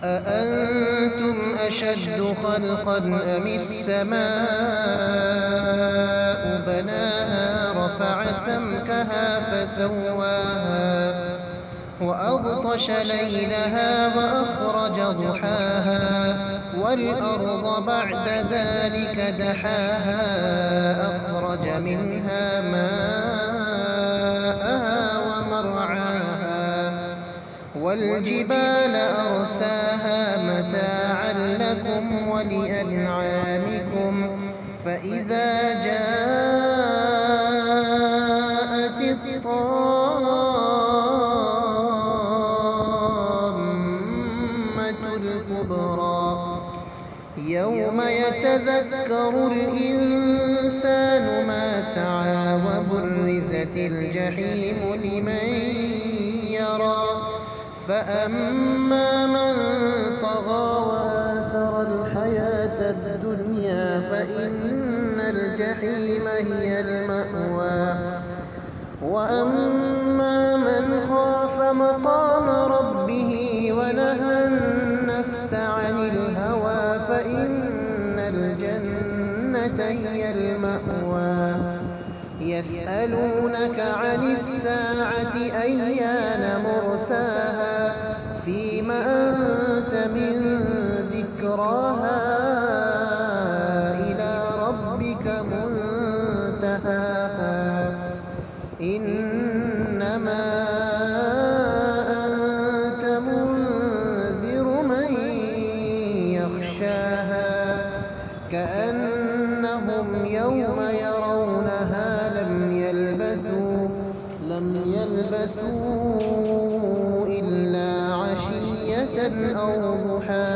أأنتم أشد خلقا أم السماء بناها رفع سمكها فسواها وأغطش ليلها وأخرج ضحاها والأرض بعد ذلك دحاها أخرج منها ماءها ومرعاها والجبال أرساها متاعا لكم ولأنعامكم فإذا جاءت الطامة الكبرى يوم يتذكر الإنسان ما سعى وبرزت الجحيم لمن يرى فأما من طغى وآثر الحياة الدنيا فإن الجحيم هي المأوى وأما من خاف مقام ربه ونهى النفس عن الهوى فإن الجنة هي المأوى يسألونك عن الساعة أيان مرساها فيم أنت من ذكراها إلى ربك منتهاها إنما أنت منذر من يخشاها كأنهم يوم يرونها لم يلبثوا إلا عشية أو ضحاها.